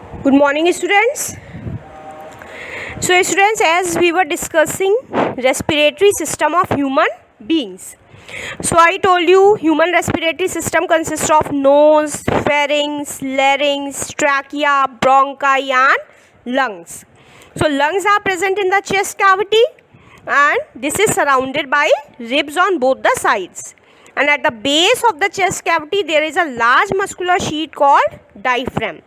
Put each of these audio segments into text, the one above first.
Good morning, students. So, students, as we were discussing respiratory system of human beings. So, I told you human respiratory system consists of nose, pharynx, larynx, trachea, bronchi, and lungs. So, lungs are present in the chest cavity, and this is surrounded by ribs on both the sides. And at the base of the chest cavity, there is a large muscular sheet called diaphragm.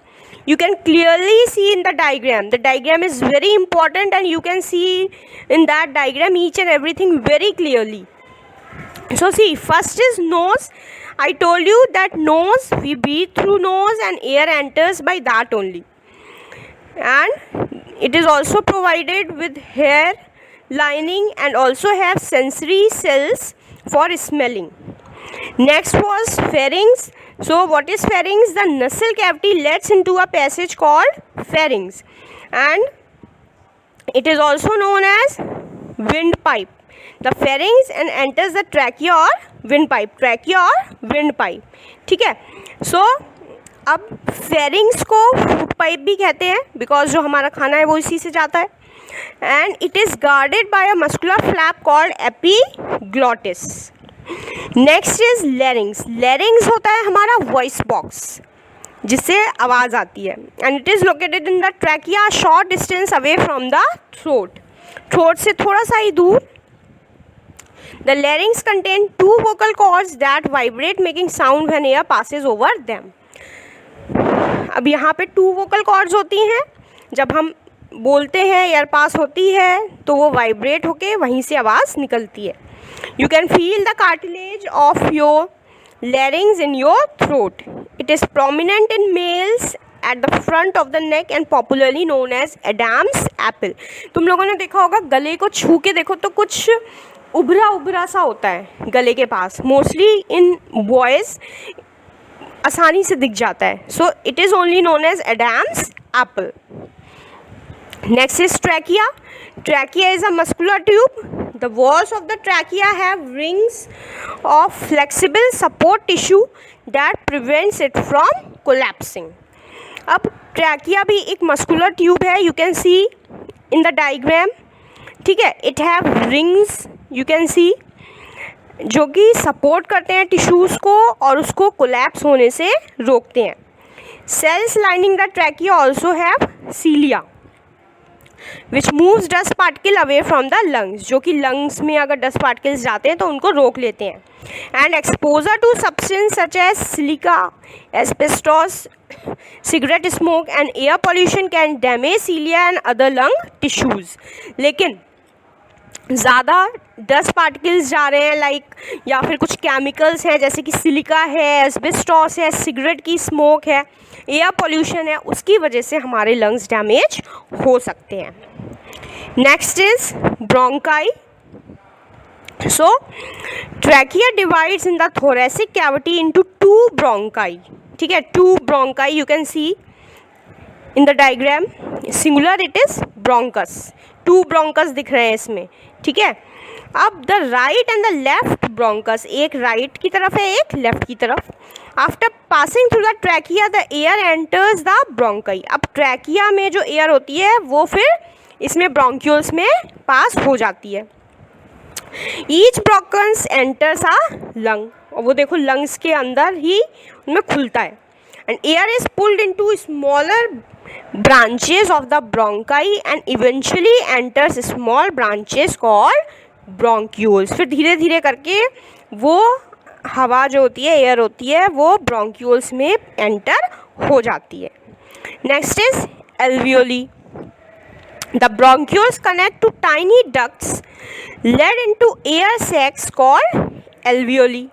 You can clearly see in the diagram. The diagram is very important, and you can see in that diagram each and everything very clearly. So see, first is nose. I told you that nose, we breathe through nose and air enters by that only. And it is also provided with hair lining and also have sensory cells for smelling. Next was pharynx. So what is pharynx? The nasal cavity leads into a passage called pharynx, and it is also known as windpipe. The pharynx and enters the trachea or windpipe. Trachea or windpipe. ठीक है. So अब pharynx को food pipe भी कहते हैं because जो हमारा खाना है वो इसी से जाता है. And it is guarded by a muscular flap called epiglottis. Next is लैरिंग्स. लैरिंग्स होता है हमारा वॉइस बॉक्स जिससे आवाज़ आती है, and it is located in the trachea short distance away from the throat. Throat से थोड़ा सा ही दूर. The larynx contain 2 vocal cords that vibrate making sound when air passes over them. अब यहाँ पे 2 vocal cords होती हैं. जब हम बोलते हैं एयर पास होती है तो वो वाइब्रेट होके वहीं से आवाज़ निकलती है. You can feel the cartilage of your larynx in your throat. It is prominent in males at the front of the neck and popularly known as Adam's apple. तुम लोगों ने देखा होगा गले को छू के देखो तो कुछ उभरा उभरा सा होता है गले के पास. मोस्टली इन बॉयज़ आसानी से दिख जाता है. So it is only known as Adam's apple. Next is trachea. Trachea is a muscular tube. The walls of the trachea have rings of flexible support tissue that prevents it from collapsing. अब trachea भी एक muscular tube है. You can see in the diagram. ठीक है. It have rings. You can see जो कि support करते हैं tissues को और उसको collapse होने से रोकते हैं. Cells lining the trachea also have cilia, which moves dust particle away from the lungs. जो कि lungs में अगर dust particles जाते हैं तो उनको रोक लेते हैं. And exposure to substance such as silica, asbestos, cigarette smoke and air pollution can damage cilia and other lung tissues. लेकिन ज़्यादा डस्ट पार्टिकल्स जा रहे हैं लाइक या फिर कुछ केमिकल्स हैं जैसे कि सिलिका है, एस्बेस्टॉस है, सिगरेट की स्मोक है, एयर पोल्यूशन है, उसकी वजह से हमारे लंग्स डैमेज हो सकते हैं. Next is bronchi. So trachea divides in the thoracic cavity into 2 bronchi. ठीक है. 2 bronchi you can see in the diagram. Singular it is bronchus. 2 bronchus दिख रहे हैं इसमें. ठीक है. अब the right and the left bronchus, एक राइट की तरफ है एक लेफ्ट की तरफ. After passing through the trachea the air enters the bronchi. अब ट्रैकिया में जो एयर होती है वो फिर इसमें ब्रोंक्यूल्स में पास हो जाती है. Each bronchus enters a lung, और वो देखो लंग्स के अंदर ही उनमें खुलता है. And air is pulled into smaller branches of the bronchi and eventually enters small branches called bronchioles. फिर धीरे धीरे करके वो हवा जो होती है एयर होती है वो bronchioles में एंटर हो जाती है. Next is alveoli. The bronchioles connect to tiny ducts led into air sacs called alveoli.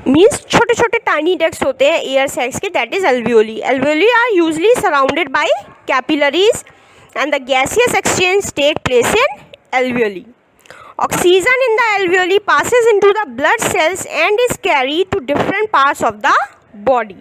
Means छोटे छोटे टाइनी डक्ट्स होते हैं एयर सैक्स के, that is alveoli. Alveoli are usually surrounded by capillaries and the gaseous exchange take place in alveoli. Oxygen in the alveoli passes into the blood cells and is carried to different parts of the body.